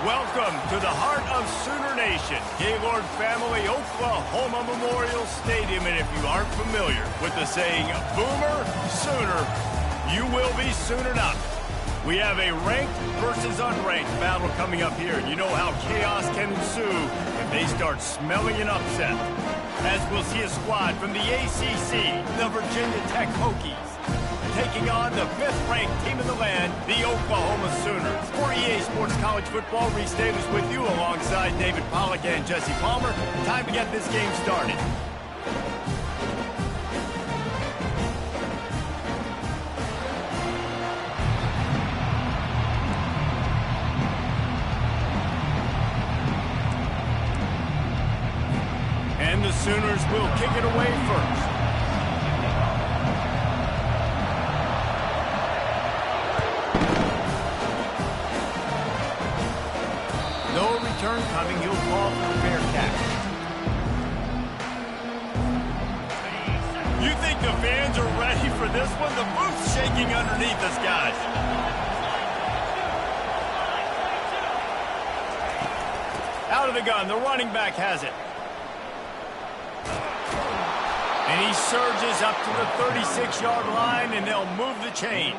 Welcome to the heart of Sooner Nation, Gaylord Family Oklahoma Memorial Stadium. And if you aren't familiar with the saying, Boomer Sooner, you will be soonered up. We have a ranked versus unranked battle coming up here. And you know how chaos can ensue if they start smelling an upset. As we'll see a squad from the ACC, the Virginia Tech Hokies, taking on the 5th-ranked team in the land, the Oklahoma Sooners. For EA Sports College Football, Reese Davis with you alongside David Pollack and Jesse Palmer. Time to get this game started. And the Sooners will kick it away first. Turn coming, he'll call for a fair catch. You think the fans are ready for this one? The booth's shaking underneath us, guys. Out of the gun, the running back has it. And he surges up to the 36-yard line, and they'll move the chain.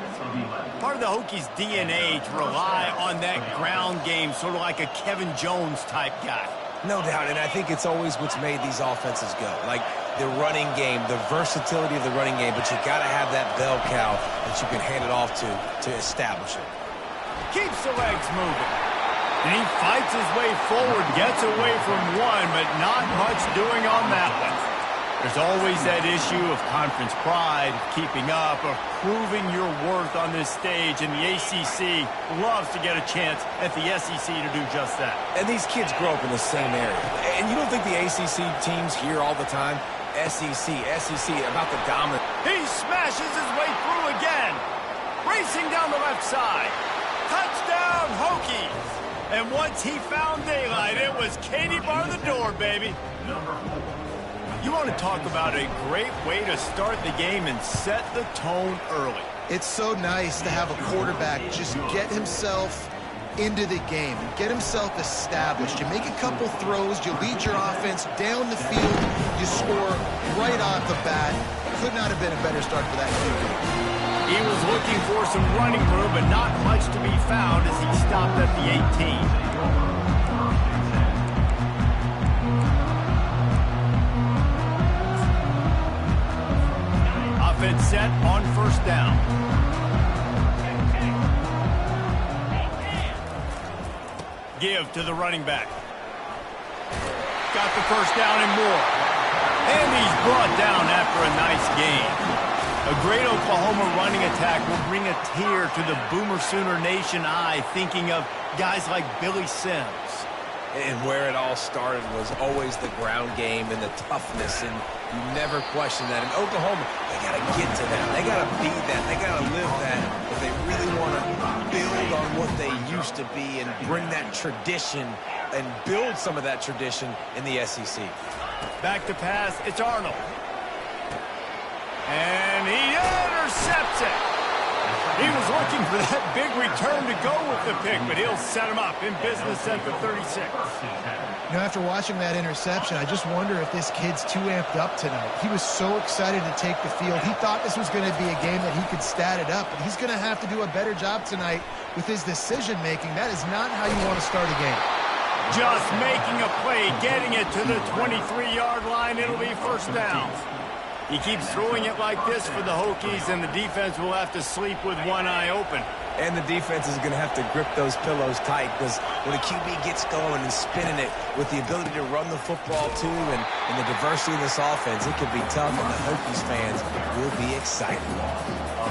Part of the Hokies' DNA to rely on that ground game, sort of like a Kevin Jones-type guy. No doubt, and I think it's always what's made these offenses go. Like the running game, the versatility of the running game, but you got to have that bell cow that you can hand it off to establish it. Keeps the legs moving. And he fights his way forward, gets away from one, but not much doing on that one. There's always that issue of conference pride, keeping up, of proving your worth on this stage, and the ACC loves to get a chance at the SEC to do just that. And these kids grow up in the same area. And you don't think the ACC teams hear all the time, SEC, about the dominant. He smashes his way through again, racing down the left side. Touchdown, Hokies! And once he found daylight, it was Katie bar the door, baby. You want to talk about a great way to start the game and set the tone early. It's so nice to have a quarterback just get himself into the game, get himself established. You make a couple throws, you lead your offense down the field, you score right off the bat. Could not have been a better start for that QB. He was looking for some running room, but not much to be found as he stopped at the 18. Offense set on first down. Give to the running back. Got the first down and more. And he's brought down after a nice gain. A great Oklahoma running attack will bring a tear to the Boomer Sooner Nation eye, thinking of guys like Billy Sims. And where it all started was always the ground game and the toughness, and you never question that. In Oklahoma, they got to get to that. They got to be that. They got to live that if they really want to build on what they used to be and bring that tradition and build some of that tradition in the SEC. Back to pass, it's Arnold. And he intercepts it. He was looking for that big return to go with the pick, but he'll set him up in business at the 36. You know, after watching that interception, I just wonder if this kid's too amped up tonight. He was so excited to take the field. He thought this was going to be a game that he could stat it up, but he's going to have to do a better job tonight with his decision-making. That is not how you want to start a game. Just making a play, getting it to the 23-yard line. It'll be first down. He keeps throwing it like this for the Hokies, and the defense will have to sleep with one eye open. And the defense is going to have to grip those pillows tight, because when a QB gets going and spinning it with the ability to run the football too and the diversity of this offense, it could be tough, and the Hokies fans will be excited.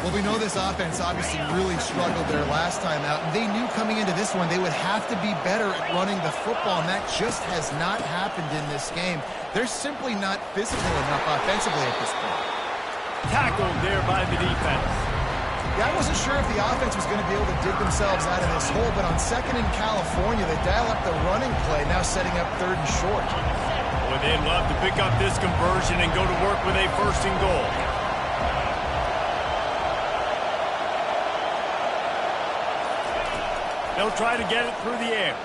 Well, we know this offense obviously really struggled their last time out, and they knew coming into this one they would have to be better at running the football, and that just has not happened in this game. They're simply not physical enough offensively at this point. Tackled there by the defense. Yeah, I wasn't sure if the offense was going to be able to dig themselves out of this hole, but on second in California, they dial up the running play, now setting up third and short. Boy, they'd love to pick up this conversion and go to work with a first and goal. They'll try to get it through the air.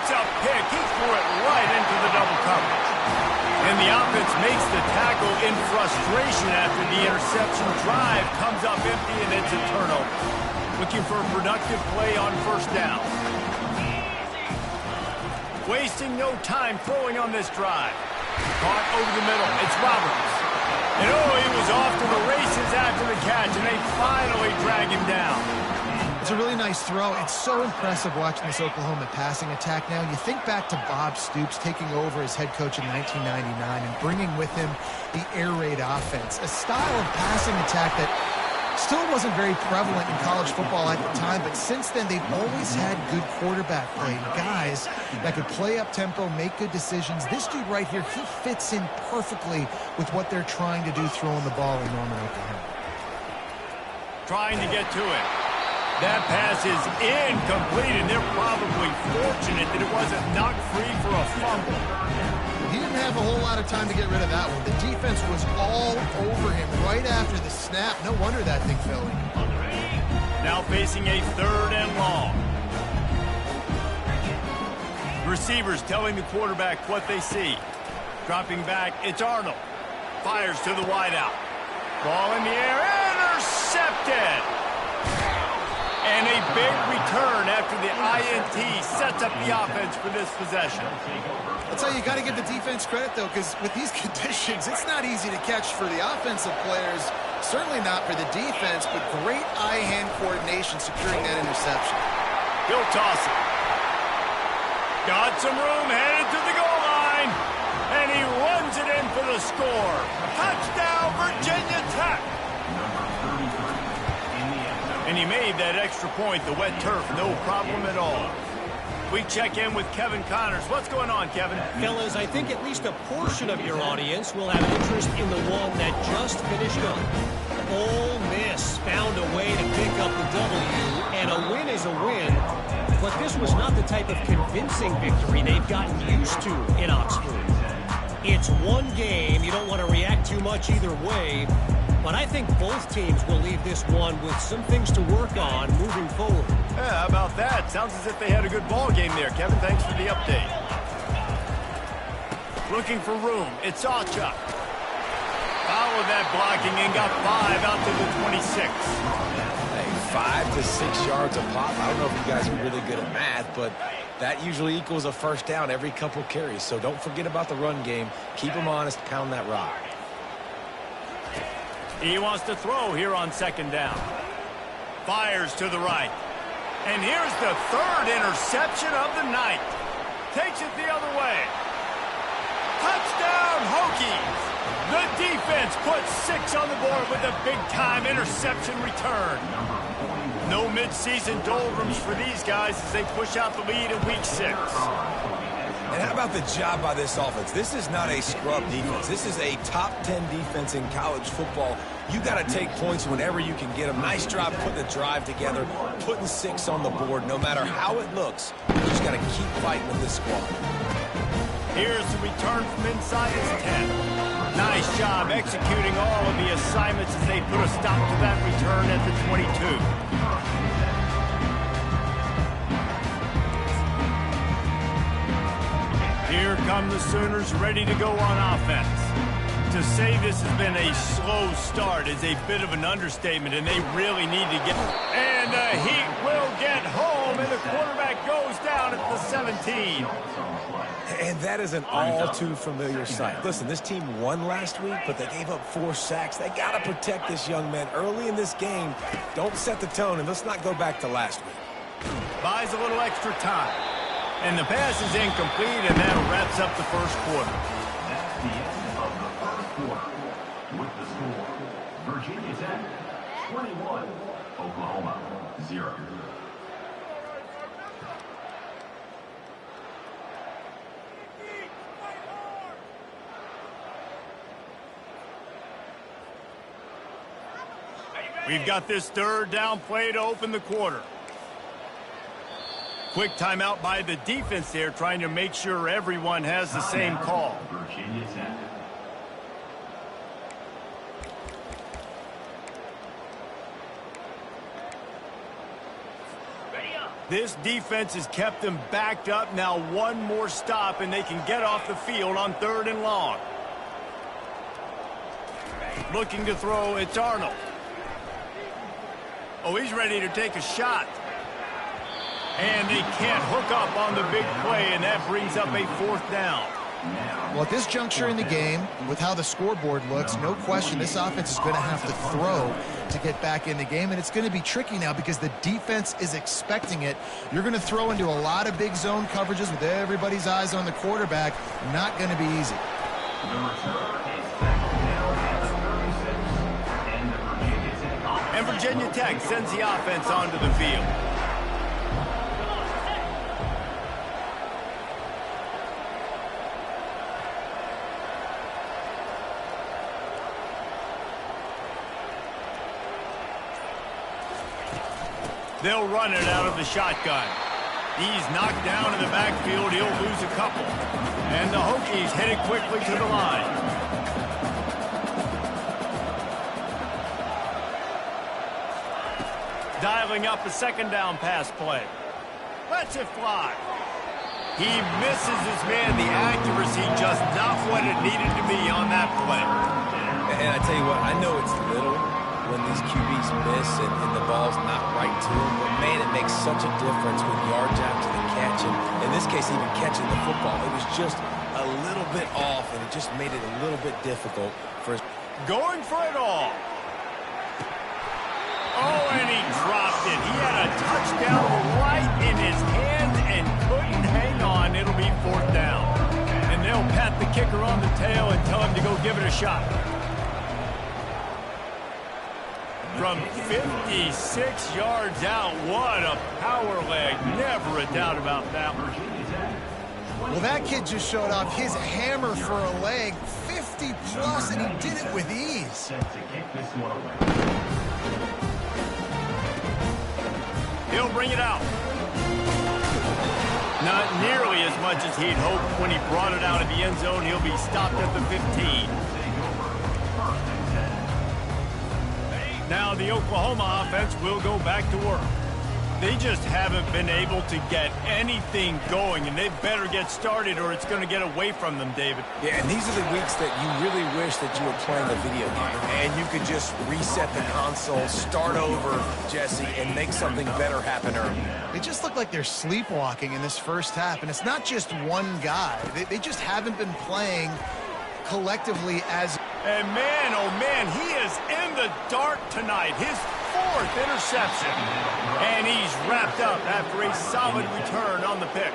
It's a pick. He threw it right into the double coverage. And the offense makes the tackle in frustration after the interception. Drive comes up empty, and it's a turnover. Looking for a productive play on first down. Wasting no time throwing on this drive. Caught over the middle. It's Roberts. And he was off to the races after the catch, and they finally drag him down. It's a really nice throw. It's so impressive watching this Oklahoma passing attack now. You think back to Bob Stoops taking over as head coach in 1999 and bringing with him the air raid offense, a style of passing attack that still wasn't very prevalent in college football at the time, but since then they've always had good quarterback play, guys that could play up tempo, make good decisions. This dude right here, he fits in perfectly with what they're trying to do throwing the ball in Norman, Oklahoma. Trying to get to it. That pass is incomplete, and they're probably fortunate that it wasn't knocked free for a fumble. He didn't have a whole lot of time to get rid of that one. The defense was all over him right after the snap. No wonder that thing fell in. Now facing a 3rd and long. Receivers telling the quarterback what they see. Dropping back, it's Arnold. Fires to the wideout. Ball in the air, intercepted! And a big return after the INT sets up the offense for this possession. I'll tell you, you got to give the defense credit, though, because with these conditions, it's not easy to catch for the offensive players, certainly not for the defense, but great eye-hand coordination securing that interception. He'll toss it. Got some room, headed to the goal line, and he runs it in for the score. Touchdown, Virginia Tech! And he made that extra point, the wet turf, no problem at all. We check in with Kevin Connors. What's going on, Kevin? Fellas, I think at least a portion of your audience will have an interest in the one that just finished up. Ole Miss found a way to pick up the W, and a win is a win. But this was not the type of convincing victory they've gotten used to in Oxford. It's one game. You don't want to react too much either way. But I think both teams will leave this one with some things to work on moving forward. Yeah, how about that? Sounds as if they had a good ball game there, Kevin. Thanks for the update. Looking for room. It's Sawchuk. Followed that blocking and got 5 out to the 26. Hey, 5 to 6 yards a pop. I don't know if you guys are really good at math, but that usually equals a first down every couple carries. So don't forget about the run game. Keep them honest. Pound that rock. He wants to throw here on 2nd down. Fires to the right. And here's the 3rd interception of the night. Takes it the other way. Touchdown, Hokies! The defense puts 6 on the board with a big-time interception return. No mid-season doldrums for these guys as they push out the lead in Week 6. And how about the job by this offense? This is not a scrub defense. This is a top 10 defense in college football. You got to take points whenever you can get them. Nice job putting the drive together, putting 6 on the board. No matter how it looks, you just got to keep fighting with this squad. Here's the return from inside his 10. Nice job executing all of the assignments as they put a stop to that return at the 22. Here come the Sooners ready to go on offense. To say this has been a slow start is a bit of an understatement, and they really need to get... And the Heat will get home, and the quarterback goes down at the 17. And that is an all-too-familiar sight. Listen, this team won last week, but they gave up 4 sacks. They got to protect this young man early in this game. Don't set the tone, and let's not go back to last week. Buys a little extra time. And the pass is incomplete, and that wraps up the first quarter. That's the end of the first quarter. With the score, Virginia Tech 21, Oklahoma 0. We've got this 3rd down play to open the quarter. Quick timeout by the defense there, trying to make sure everyone has the same call. Virginia Tech. This defense has kept them backed up. Now one more stop, and they can get off the field on 3rd and long. Looking to throw, it's Arnold. Oh, he's ready to take a shot. And they can't hook up on the big play, and that brings up a 4th down. Well, at this juncture in the game, with how the scoreboard looks, no question this offense is going to have to throw to get back in the game, and it's going to be tricky now because the defense is expecting it. You're going to throw into a lot of big zone coverages with everybody's eyes on the quarterback. Not going to be easy. And Virginia Tech sends the offense onto the field. They'll run it out of the shotgun. He's knocked down in the backfield. He'll lose a couple. And the Hokies headed quickly to the line. Dialing up a 2nd down pass play. Lets it fly. He misses his man. The accuracy just not what it needed to be on that play. And I tell you what, I know it's little when these QBs miss and the ball's not right to them, but man, it makes such a difference with yards after the catch, and in this case, even catching the football. It was just a little bit off, and it just made it a little bit difficult for his... Going for it all. Oh, and he dropped it. He had a touchdown right in his hands and couldn't hang on. It'll be 4th down. And they'll pat the kicker on the tail and tell him to go give it a shot. From 56 yards out, what a power leg. Never a doubt about that one. Well, that kid just showed off his hammer for a leg, 50-plus, and he did it with ease. He'll bring it out. Not nearly as much as he'd hoped when he brought it out of the end zone. He'll be stopped at the 15. Now the Oklahoma offense will go back to work. They just haven't been able to get anything going, and they better get started or it's going to get away from them, David. Yeah, and these are the weeks that you really wish that you were playing the video game and you could just reset the console, start over, Jesse, and make something better happen early. They just look like they're sleepwalking in this first half, and it's not just one guy. They just haven't been playing collectively as... And man, oh man, he is in the dark tonight. His 4th interception. And he's wrapped up after a solid return on the pick.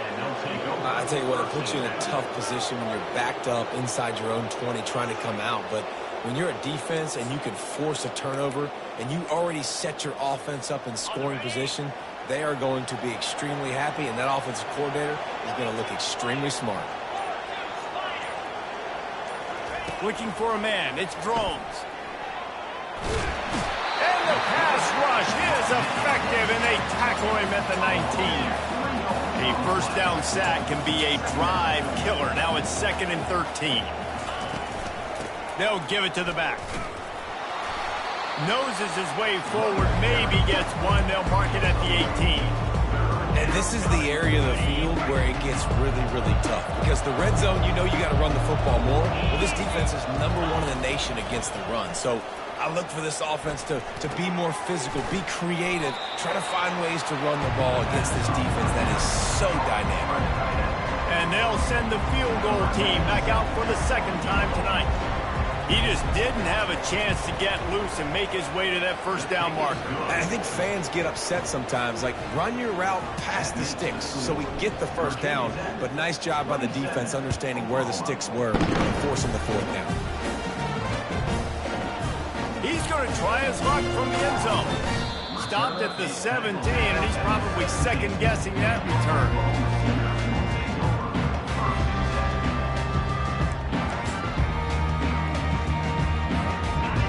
I tell you what, it puts you in a tough position when you're backed up inside your own 20 trying to come out. But when you're a defense and you can force a turnover and you already set your offense up in scoring position, they are going to be extremely happy, and that offensive coordinator is going to look extremely smart. Looking for a man. It's Drones. And the pass rush is effective, and they tackle him at the 19. A 1st down sack can be a drive killer. Now it's 2nd and 13. They'll give it to the back. Noses his way forward, maybe gets one. They'll mark it at the 18. And this is the area of the field where it gets really, really tough. Because the red zone, you know you got to run the football more. Well, this defense is #1 in the nation against the run. So I look for this offense to be more physical, be creative, try to find ways to run the ball against this defense that is so dynamic. And they'll send the field goal team back out for the 2nd time tonight. He just didn't have a chance to get loose and make his way to that 1st down marker. I think fans get upset sometimes, like run your route past the sticks so we get the 1st down, but nice job by the defense understanding where the sticks were and forcing the 4th down. He's going to try his luck from the end zone. Stopped at the 17, and he's probably second-guessing that return.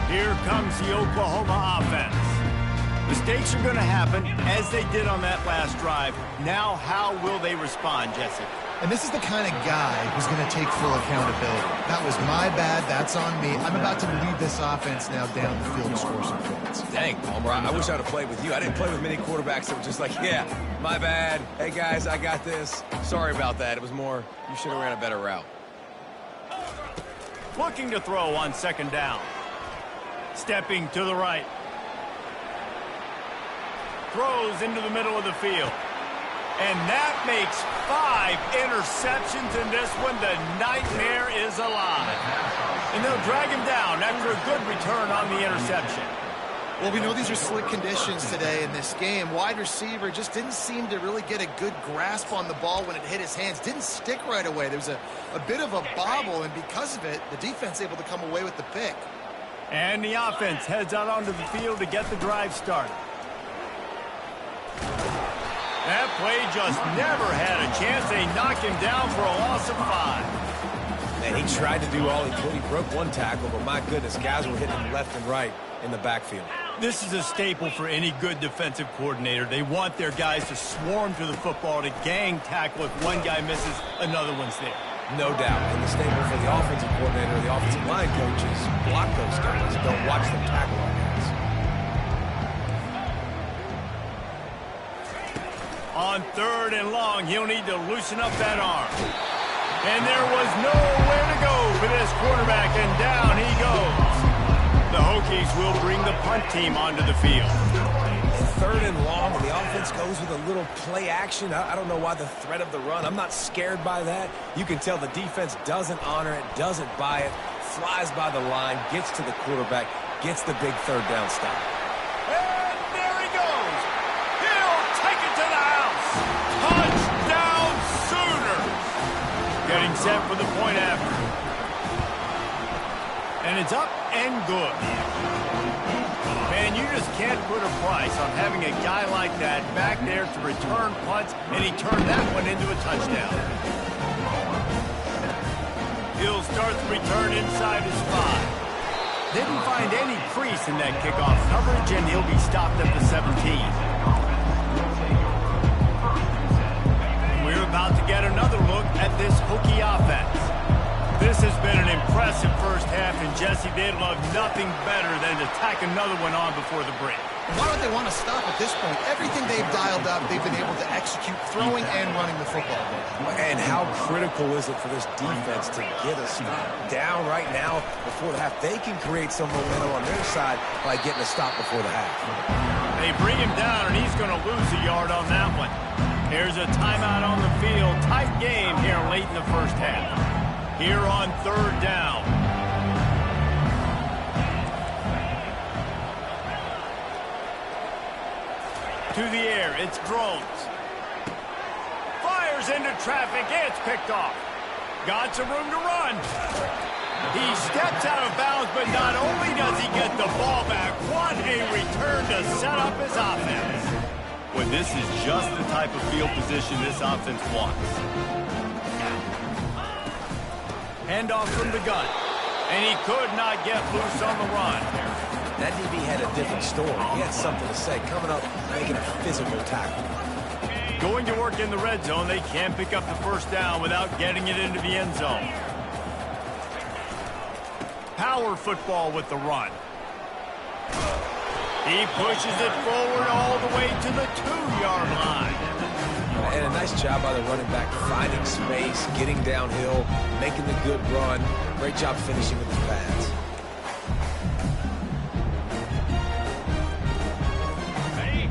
Here comes the Oklahoma offense. Mistakes are going to happen, as they did on that last drive. Now, how will they respond, Jesse? And this is the kind of guy who's going to take full accountability. That was my bad. That's on me. I'm about to lead this offense now down the field to score some points. Dang, Palmer, I wish I'd have played with you. I didn't play with many quarterbacks that were just like, yeah, my bad. Hey, guys, I got this. Sorry about that. It was more, you should have ran a better route. Looking to throw on second down. Stepping to the right. Throws into the middle of the field. And that makes 5 interceptions in this one. The nightmare is alive. And they'll drag him down after a good return on the interception. Well, we know these are slick conditions today in this game. Wide receiver just didn't seem to really get a good grasp on the ball when it hit his hands. Didn't stick right away. There was a bit of a bobble, and because of it, the defense able to come away with the pick. And the offense heads out onto the field to get the drive started. That play just never had a chance. They knocked him down for a loss of 5. And he tried to do all he could. He broke one tackle, but my goodness, guys were hitting him left and right in the backfield. This is a staple for any good defensive coordinator. They want their guys to swarm to the football, to gang tackle. If one guy misses, another one's there. No doubt. And the staple for the offensive coordinator or the offensive line coach is block those guys. Don't watch them tackle our guys. On 3rd and long, he'll need to loosen up that arm. And there was nowhere to go for this quarterback, and down he goes. The Hokies will bring the punt team onto the field. 3rd and long, and the offense goes with a little play action. I don't know why the threat of the run. I'm not scared by that. You can tell the defense doesn't honor it, doesn't buy it, flies by the line, gets to the quarterback, gets the big 3rd down stop. And there he goes. He'll take it to the house. Touchdown Sooners. Getting set for the point after. And it's up and good. Man, you just can't put a price on having a guy like that back there to return punts, and he turned that one into a touchdown. He'll start the return inside his 5. Didn't find any crease in that kickoff coverage, and he'll be stopped at the 17. We're about to get another look at this Hokie offense. This has been an impressive first half, and Jesse, they'd love nothing better than to tack another one on before the break. Why would they want to stop at this point? Everything they've dialed up, they've been able to execute throwing and running the football. And how critical is it for this defense to get a stop down right now before the half? They can create some momentum on their side by getting a stop before the half. They bring him down, and he's going to lose a yard on that one. Here's a timeout on the field. Tight game here late in the first half. Here on 3rd down. To the air, it's Drones. Fires into traffic, it's picked off. Got some room to run. He steps out of bounds, but not only does he get the ball back, what a return to set up his offense. Well, this is just the type of field position this offense wants. Handoff from the gun. And he could not get loose on the run. That DB had a different story. He had something to say, coming up, making a physical tackle. Going to work in the red zone, they can't pick up the first down without getting it into the end zone. Power football with the run. He pushes it forward all the way to the 2-yard line. And a nice job by the running back, finding space, getting downhill, making the good run. Great job finishing with his pads.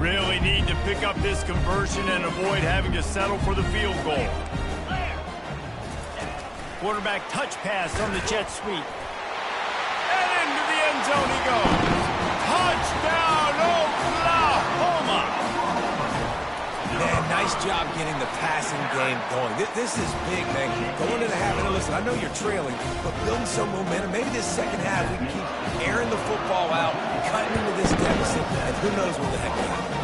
Really need to pick up this conversion and avoid having to settle for the field goal. Quarterback touch pass on the jet sweep. And into the end zone he goes. Touchdown, Oklahoma! Man, nice job getting the passing game going. This is big, man. Going into the half, and listen, I know you're trailing, but building some momentum. Maybe this second half we can keep airing the football out, cutting into this deficit, and who knows what the heck will happen.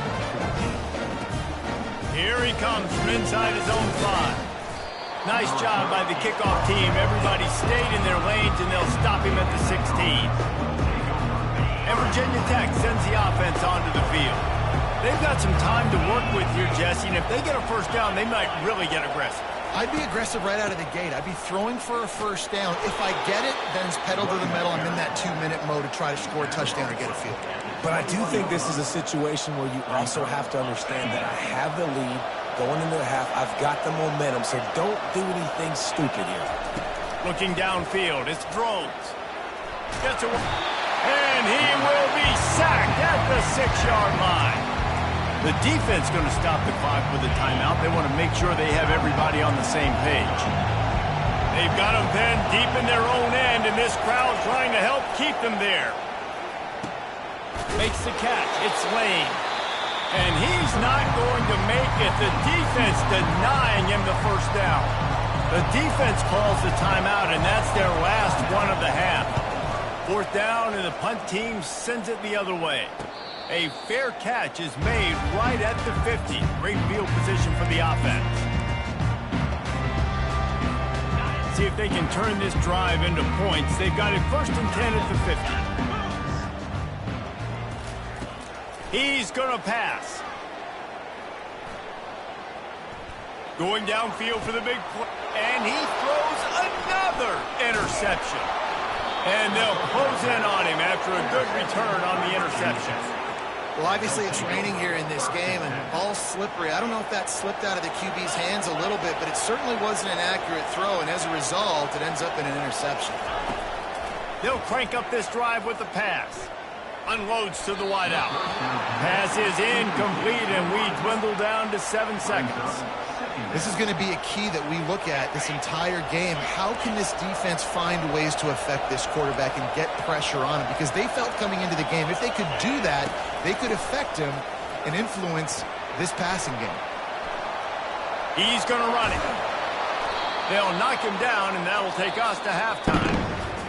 Here he comes from inside his own 5. Nice job by the kickoff team. Everybody stayed in their lanes, and they'll stop him at the 16. And Virginia Tech sends the offense onto the field. They've got some time to work with here, Jesse, and if they get a first down, they might really get aggressive. I'd be aggressive right out of the gate. I'd be throwing for a first down. If I get it, then it's pedal to the metal. I'm in that 2-minute mode to try to score a touchdown or get a field goal. But I do think this is a situation where you also have to understand that I have the lead going into the half. I've got the momentum, so don't do anything stupid here. Looking downfield, it's Drones. Gets away. And he will be sacked at the 6-yard line. The defense going to stop the clock with a timeout. They want to make sure they have everybody on the same page. They've got them then deep in their own end, and this crowd trying to help keep them there. Makes the catch. It's Lane. And he's not going to make it. The defense denying him the first down. The defense calls the timeout, and that's their last one of the half. 4th down, and the punt team sends it the other way. A fair catch is made right at the 50. Great field position for the offense. See if they can turn this drive into points. They've got it 1st and 10 at the 50. He's going to pass. Going downfield for the big play. And he throws another interception. And they'll close in on him after a good return on the interception. Well, obviously it's raining here in this game, and ball's slippery. I don't know if that slipped out of the QB's hands a little bit, but it certainly wasn't an accurate throw, and as a result, it ends up in an interception. They'll crank up this drive with the pass. Unloads to the wideout. Pass is incomplete, and we dwindle down to 7 seconds. This is going to be a key that we look at this entire game. How can this defense find ways to affect this quarterback and get pressure on him? Because they felt coming into the game, if they could do that, they could affect him and influence this passing game. He's going to run it. They'll knock him down, and that'll take us to halftime.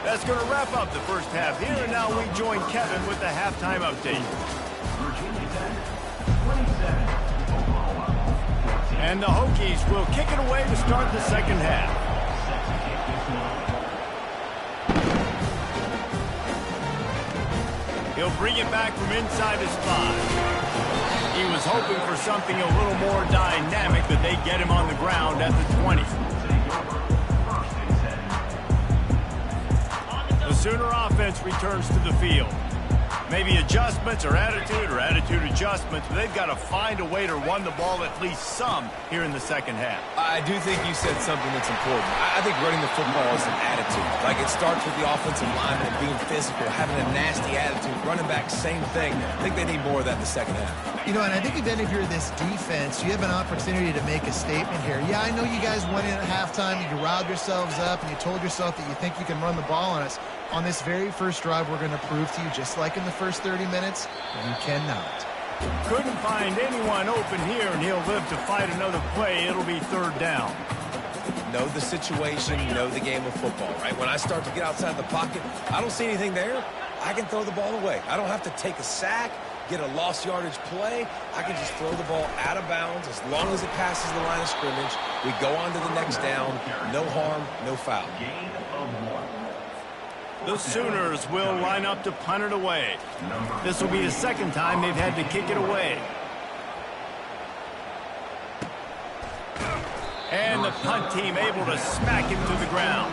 That's going to wrap up the first half here, and now we join Kevin with the halftime update. Virginia Tech, 27, Oklahoma. And the Hokies will kick it away to start the second half. He'll bring it back from inside his 5. He was hoping for something a little more dynamic, but they get him on the ground at the 20. The Sooner offense returns to the field. Maybe adjustments or attitude adjustments, but they've got to find a way to run the ball at least some here in the second half. I do think you said something that's important. I think running the football is an attitude. Like, it starts with the offensive lineman being physical, having a nasty attitude. Running back, same thing. I think they need more of that in the second half. You know, and I think then if you're this defense, you have an opportunity to make a statement here. Yeah, I know you guys went in at halftime, you riled yourselves up, and you told yourself that you think you can run the ball on us. On this very first drive, we're going to prove to you, just like in the first 30 minutes, you cannot. Couldn't find anyone open here, and he'll live to fight another play. It'll be 3rd down. Know the situation, know the game of football, right? When I start to get outside the pocket, I don't see anything there, I can throw the ball away. I don't have to take a sack, get a lost yardage play. I can just throw the ball out of bounds as long as it passes the line of scrimmage. We go on to the next down. No harm, no foul. Gain of 1. The Sooners will line up to punt it away. This will be the second time they've had to kick it away. And the punt team able to smack him to the ground.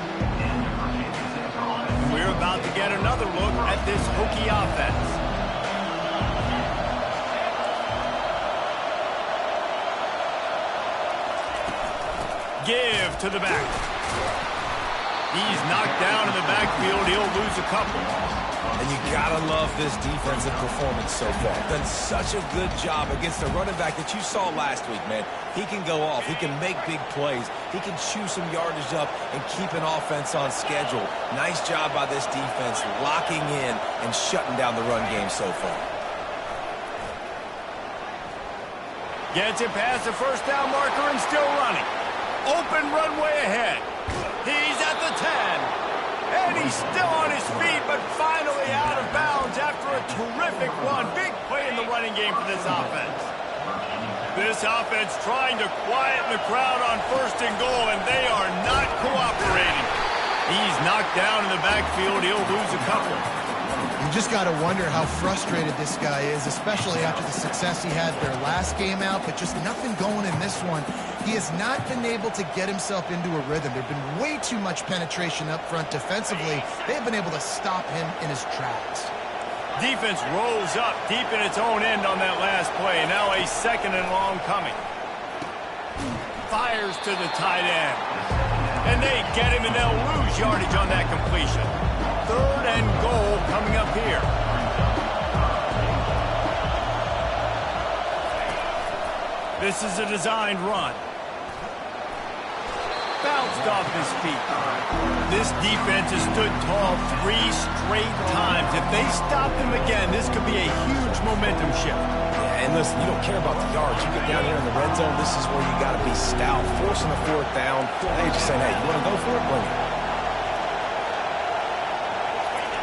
We're about to get another look at this Hokie offense. Give to the back. He's knocked down in the backfield. He'll lose a couple. And you gotta love this defensive performance so far. Done such a good job against the running back that you saw last week, man. He can go off. He can make big plays. He can chew some yardage up and keep an offense on schedule. Nice job by this defense locking in and shutting down the run game so far. Gets it past the first down marker and still running. Open runway ahead. He's at the 10. And he's still on his feet, but finally out of bounds after a terrific run. Big play in the running game for this offense. This offense trying to quieten the crowd on 1st and goal, and they are not cooperating. He's knocked down in the backfield. He'll lose a couple. You just got to wonder how frustrated this guy is, especially after the success he had their last game out, but just nothing going in this one. He has not been able to get himself into a rhythm. There's been way too much penetration up front defensively. They've been able to stop him in his tracks. Defense rolls up deep in its own end on that last play. Now a 2nd and long coming. Fires to the tight end. And they get him, and they'll lose yardage on that completion. 3rd and goal coming up here. This is a designed run. Bounced off his feet. This defense has stood tall 3 straight times. If they stop them again, this could be a huge momentum shift. Yeah, and listen, you don't care about the yards. You get down here in the red zone, this is where you got to be stout, forcing a 4th down. Now you're just saying, hey, you want to go for it? Bring it.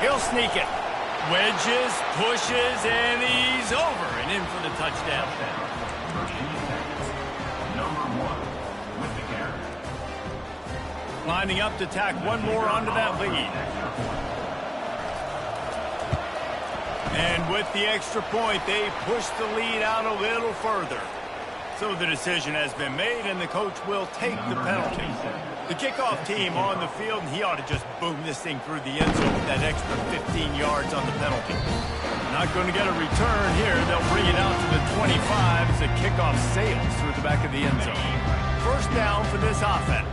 He'll sneak it. Wedges, pushes, and he's over and in for the touchdown. Number 1 with the carry. Lining up to tack one more onto that lead. And with the extra point, they push the lead out a little further. So the decision has been made, and the coach will take the penalty. The kickoff team on the field, and he ought to just boom this thing through the end zone with that extra 15 yards on the penalty. Not going to get a return here. They'll bring it out to the 25 as the kickoff sails through the back of the end zone. 1st down for this offense.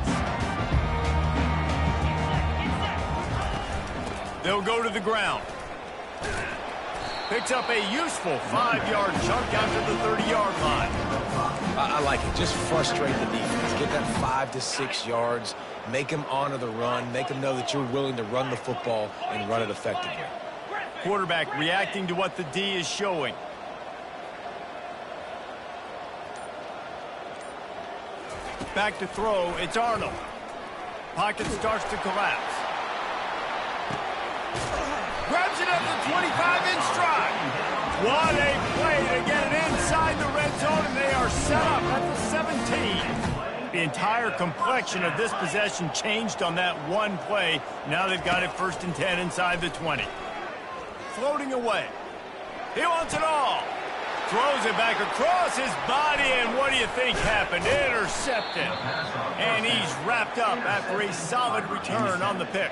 They'll go to the ground. Picks up a useful 5-yard chunk out to the 30-yard line. I like it. Just frustrate the defense. Get that 5 to 6 yards. Make them honor the run. Make them know that you're willing to run the football and run it effectively. Quarterback reacting to what the D is showing. Back to throw. It's Arnold. Pocket starts to collapse. Grabs it at the 25 in stride. What a play to get it inside the red zone, and they are set up at the 17. The entire complexion of this possession changed on that one play. Now they've got it 1st and 10 inside the 20. Floating away. He wants it all. Throws it back across his body, and what do you think happened? Intercepted. And he's wrapped up after a solid return on the pick.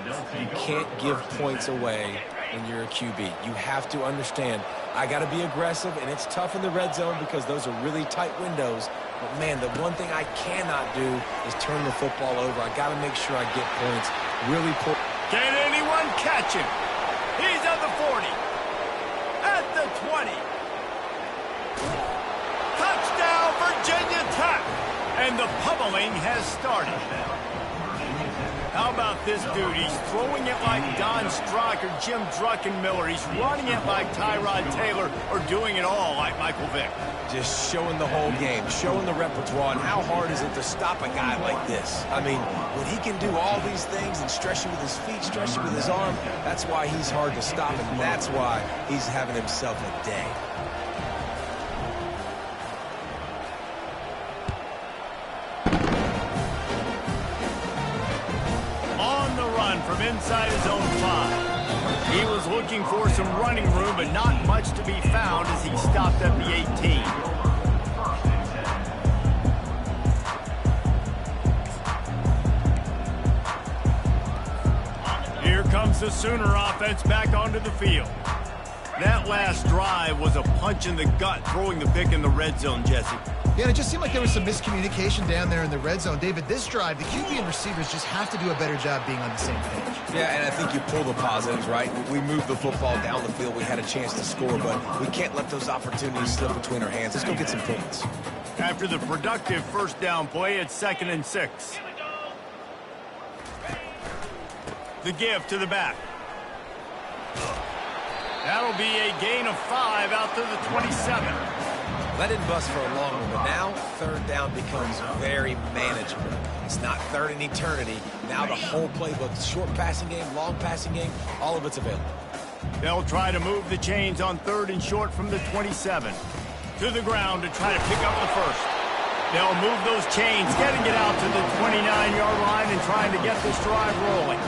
You can't give points away when you're a QB. You have to understand, I got to be aggressive, and it's tough in the red zone because those are really tight windows. But, man, the one thing I cannot do is turn the football over. I got to make sure I get points. Really pull. Can anyone catch him? He's at the 40. At the 20. Touchdown, Virginia Tech. And the pummeling has started. How about this dude? He's throwing it like Don Strock or Jim Druckenmiller. He's running it like Tyrod Taylor or doing it all like Michael Vick. Just showing the whole game, showing the repertoire, and how hard is it to stop a guy like this? I mean, when he can do all these things and stretch it with his feet, stretch it with his arm, that's why he's hard to stop, and that's why he's having himself a day. From inside his own 5. He was looking for some running room, but not much to be found as he stopped at the 18. Here comes the Sooner offense back onto the field. That last drive was a punch in the gut, throwing the pick in the red zone, Jesse. Yeah, and it just seemed like there was some miscommunication down there in the red zone. David, this drive, the QB and receivers just have to do a better job being on the same page. Yeah, and I think you pull the positives, right? We moved the football down the field. We had a chance to score, but we can't let those opportunities slip between our hands. Let's go get some points. After the productive 1st down play, it's 2nd and 6. The give to the back. That'll be a gain of 5 out to the 27. That didn't bust for a long one, but now 3rd down becomes very manageable. It's not 3rd in eternity. Now the whole playbook, short passing game, long passing game, all of it's available. They'll try to move the chains on 3rd and short from the 27. To the ground to try to pick up the 1st. They'll move those chains, getting it out to the 29-yard line and trying to get this drive rolling.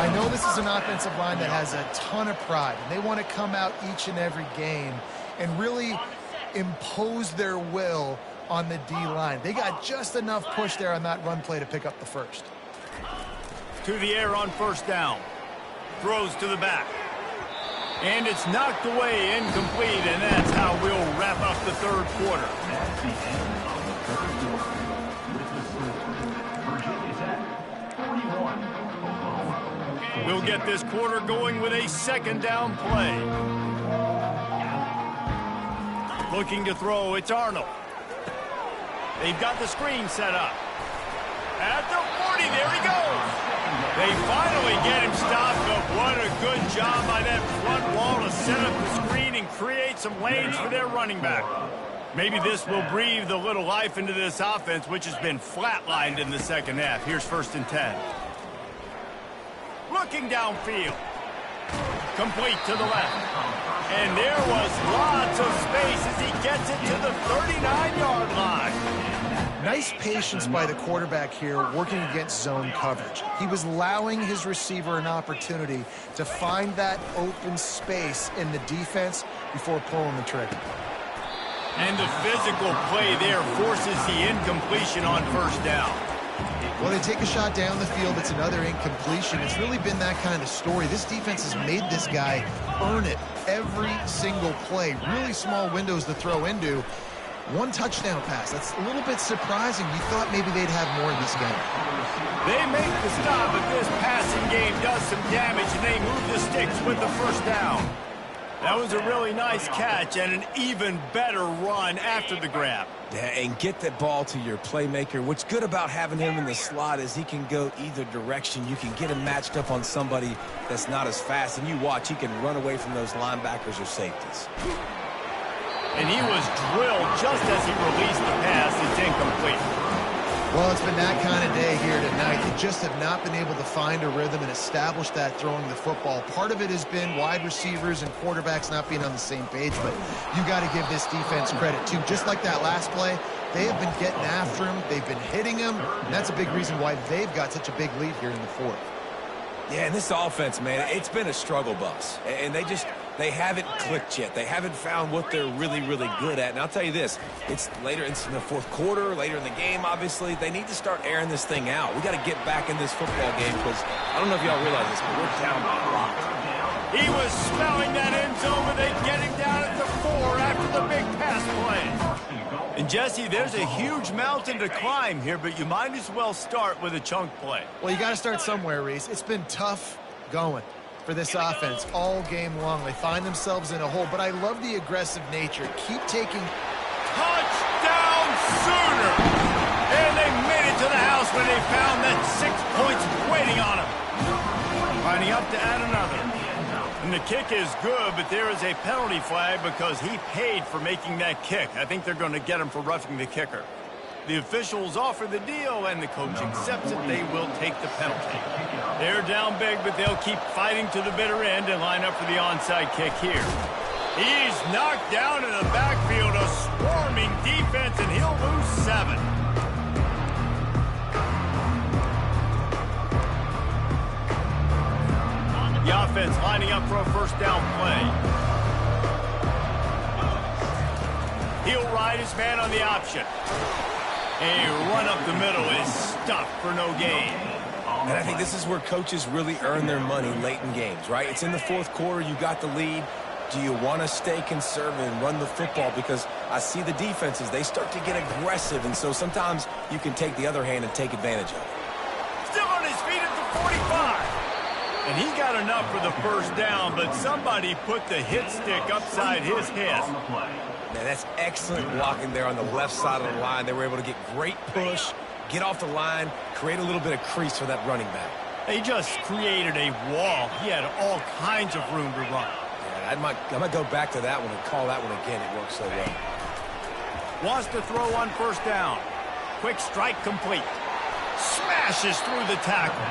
I know this is an offensive line that has a ton of pride, and they want to come out each and every game and really impose their will on the D-line. They got just enough push there on that run play to pick up the first. To the air on first down. Throws to the back. And it's knocked away, incomplete, and that's how we'll wrap up the third quarter. That's the end of the third quarter. With the score, Virginia Tech 41, Oklahoma. We'll get this quarter going with a second down play. Looking to throw, it's Arnold. They've got the screen set up. At the 40, there he goes. They finally get him stopped, but what a good job by that front wall to set up the screen and create some lanes for their running back. Maybe this will breathe a little life into this offense, which has been flatlined in the second half. Here's 1st and 10. Looking downfield. Complete to the left. And there was lots of space as he gets it to the 39-yard line. Nice patience by the quarterback here working against zone coverage. He was allowing his receiver an opportunity to find that open space in the defense before pulling the trigger. And the physical play there forces the incompletion on first down. Well, they take a shot down the field. It's another incompletion. It's really been that kind of story. This defense has made this guy earn it every single play. Really small windows to throw into. One touchdown pass. That's a little bit surprising. You thought maybe they'd have more in this game. They make the stop, but this passing game does some damage, and they move the sticks with the first down. That was a really nice catch and an even better run after the grab. Yeah, and get the ball to your playmaker. What's good about having him in the slot is he can go either direction. You can get him matched up on somebody that's not as fast, and you watch, he can run away from those linebackers or safeties. And he was drilled just as he released the pass. It's incomplete. Well, it's been that kind of day here tonight. They just have not been able to find a rhythm and establish that throwing the football. Part of it has been wide receivers and quarterbacks not being on the same page, but you got to give this defense credit, too. Just like that last play, they have been getting after him. They've been hitting him, and that's a big reason why they've got such a big lead here in the fourth. Yeah, and this offense, man, it's been a struggle bus. And they haven't clicked yet. They haven't found what they're really, really good at. And I'll tell you this, it's later in the fourth quarter, later in the game, obviously. They need to start airing this thing out. We got to get back in this football game because I don't know if y'all realize this, but we're down by a lot. He was smelling that end zone, but they get him down at the 4 after the big pass play. And, Jesse, there's a huge mountain to climb here, but you might as well start with a chunk play. Well, you got to start somewhere, Reese. It's been tough going for this offense all game long. They find themselves in a hole, but I love the aggressive nature. Keep taking... Touchdown Sooner! And they made it to the house when they found that 6 points waiting on them. Lining up to add another. And the kick is good, but there is a penalty flag because he paid for making that kick. I think they're going to get him for roughing the kicker. The officials offer the deal, and the coach accepts it. They will take the penalty. They're down big, but they'll keep fighting to the bitter end and line up for the onside kick here. He's knocked down in the backfield, a swarming defense, and he'll lose 7. The offense lining up for a first down play. He'll ride his man on the option. A run up the middle is stuffed for no gain. And I think this is where coaches really earn their money late in games, right? It's in the fourth quarter. You got the lead. Do you want to stay conservative and run the football? Because I see the defenses, they start to get aggressive, and so sometimes you can take the other hand and take advantage of it. Still on his feet at the 45. And he got enough for the first down, but somebody put the hit stick upside his head. Man, that's excellent blocking there on the left side of the line. They were able to get great push, get off the line, create a little bit of crease for that running back. They just created a wall. He had all kinds of room to run. Yeah, I might go back to that one and call that one again. It worked so well. Wants to throw on first down. Quick strike complete. Smashes through the tackle.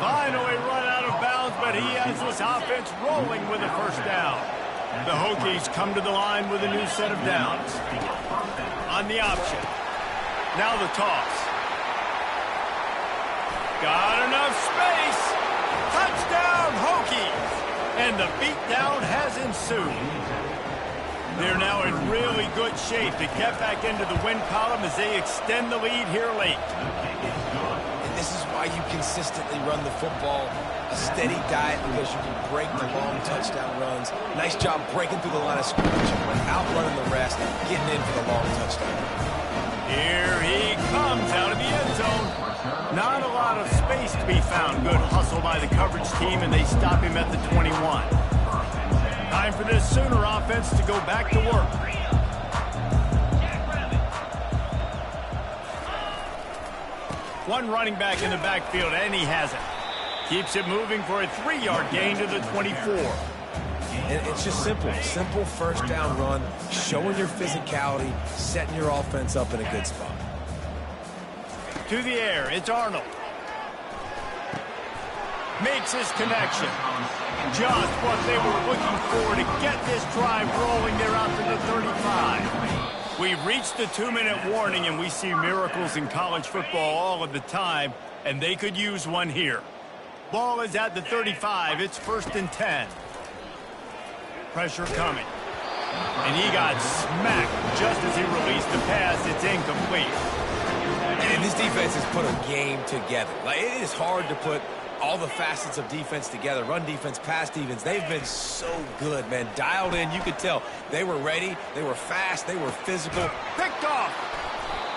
Finally run out of bounds, but he has this offense rolling with a first down. The Hokies come to the line with a new set of downs. On the option. Now the toss. Got enough space. Touchdown! And the beatdown has ensued. They're now in really good shape to get back into the win column as they extend the lead here late. And this is why you consistently run the football. A steady diet because you can break the long touchdown runs. Nice job breaking through the line of scrimmage, outrunning the rest, getting in for the long touchdown. Here he comes out of the end zone. Not a lot of space to be found. Good hustle by the coverage team, and they stop him at the 21. Time for this Sooner offense to go back to work. One running back in the backfield, and he has it. Keeps it moving for a 3-yard gain to the 24. And it's just simple. Simple first down run, showing your physicality, setting your offense up in a good spot. To the air, it's Arnold. Makes his connection. Just what they were looking for to get this drive rolling. They're out to the 35. We've reached the 2-minute warning, and we see miracles in college football all of the time, and they could use one here. Ball is at the 35. It's 1st and 10. Pressure coming. And he got smacked just as he released the pass. It's incomplete. And this defense has put a game together. Like, it is hard to put all the facets of defense together. Run defense, pass defense. They've been so good, man. Dialed in. You could tell they were ready. They were fast. They were physical. Picked off.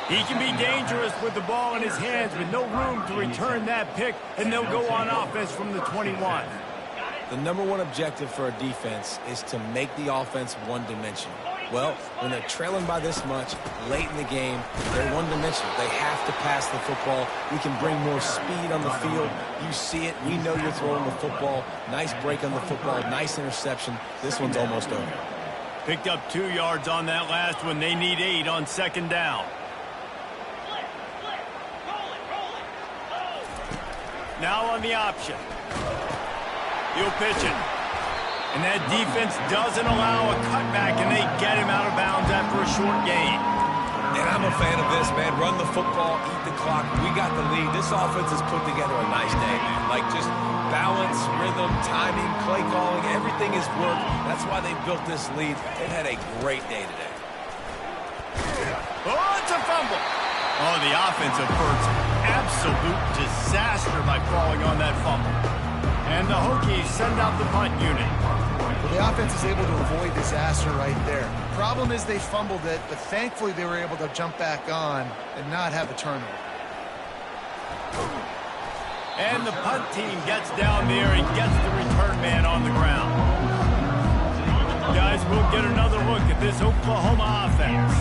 He can be dangerous with the ball in his hands, but no room to return that pick, and they'll go on offense from the 21. The number one objective for a defense is to make the offense one-dimensional. Well, when they're trailing by this much late in the game, they're one-dimensional. They have to pass the football. We can bring more speed on the field. You see it. We know you're throwing the football. Nice break on the football. Nice interception. This one's almost over. Picked up 2 yards on that last one. They need 8 on 2nd down. Now on the option. He'll pitch it. And that defense doesn't allow a cutback, and they get him out of bounds after a short gain. And I'm a fan of this, man. Run the football, eat the clock. We got the lead. This offense has put together a nice day, man. Like, just balance, rhythm, timing, play calling, everything has worked. That's why they built this lead. They've had a great day today. Oh, it's a fumble. Oh, the offensive hurts. Absolute disaster by falling on that fumble. And the Hokies send out the punt unit. Well, the offense is able to avoid disaster right there. Problem is they fumbled it, but thankfully they were able to jump back on and not have a turnover. And the punt team gets down there and gets the return man on the ground. Guys, we'll get another look at this Oklahoma offense.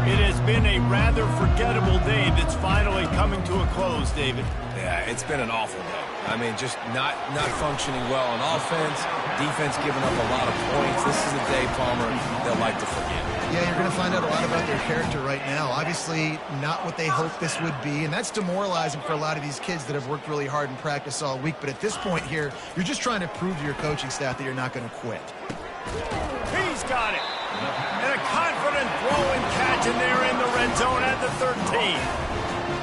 It has been a rather forgettable day that's finally coming to a close, David. Yeah, it's been an awful day. I mean, just not functioning well on offense, defense giving up a lot of points. This is a day, Palmer, they'll like to forget. Yeah, you're going to find out a lot about their character right now. Obviously, not what they hoped this would be, and that's demoralizing for a lot of these kids that have worked really hard in practice all week. But at this point here, you're just trying to prove to your coaching staff that you're not going to quit. He's got it. And a confident throw and catch, and they're in the red zone at the 13.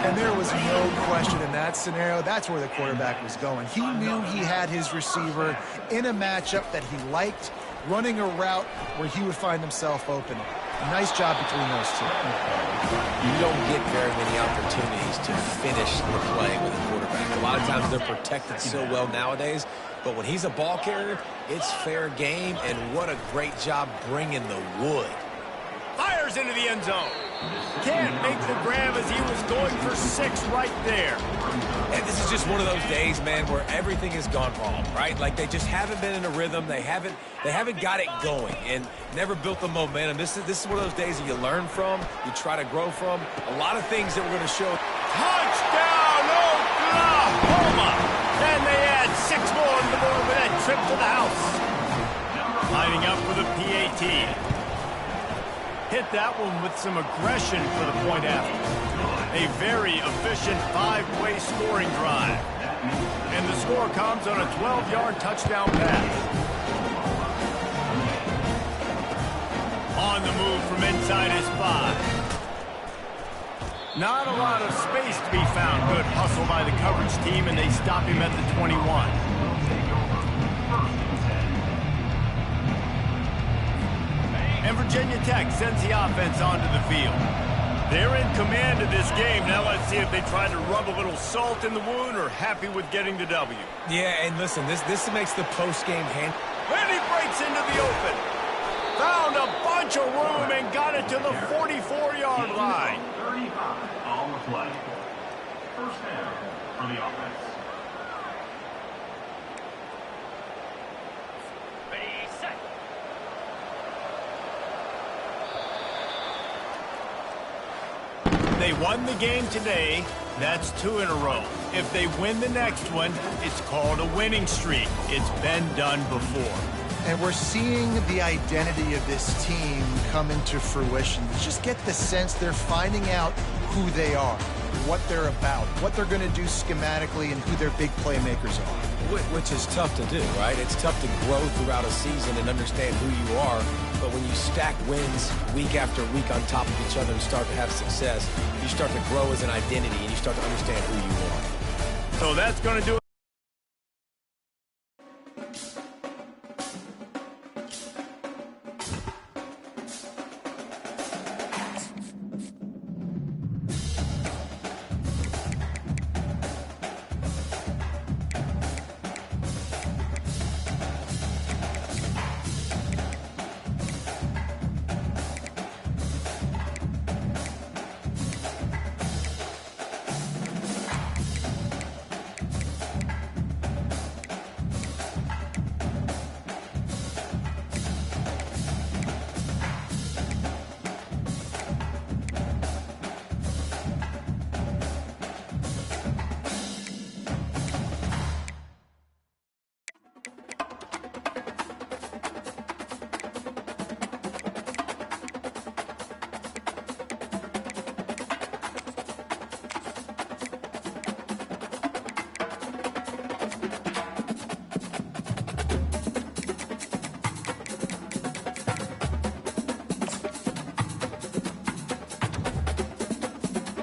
And there was no question in that scenario. That's where the quarterback was going. He knew he had his receiver in a matchup that he liked, running a route where he would find himself open. Nice job between those two. You don't get very many opportunities to finish the play with a quarterback. A lot of times they're protected so well nowadays, but when he's a ball carrier, it's fair game, and what a great job bringing the wood. Fires into the end zone. Can't make the grab as he was going for 6 right there. And this is just one of those days, man, where everything has gone wrong, right? Like, they just haven't been in a rhythm. They haven't got it going and never built the momentum. This is one of those days that you learn from, you try to grow from. A lot of things that we're going to show. Touchdown, Oklahoma! And they add 6 more to the board with that trip to the house. Lining up for the PAT. Hit that one with some aggression for the point after. A very efficient 5-play scoring drive. And the score comes on a 12-yard touchdown pass. On the move from inside his 5. Not a lot of space to be found. Good hustle by the coverage team, and they stop him at the 21. Virginia Tech sends the offense onto the field. They're in command of this game. Now let's see if they try to rub a little salt in the wound or happy with getting the W. Yeah, and listen, this makes the post-game hand. And he breaks into the open. Found a bunch of room and got it to the 44-yard line. 35 on the play. First down for the offense. Ready, set. They won the game today. That's 2 in a row. If they win the next one, it's called a winning streak. It's been done before. And we're seeing the identity of this team come into fruition. You just get the sense they're finding out who they are, what they're about, what they're going to do schematically, and who their big playmakers are. Which is tough to do, right? It's tough to grow throughout a season and understand who you are. But when you stack wins week after week on top of each other and start to have success, you start to grow as an identity and you start to understand who you are. So that's going to do it.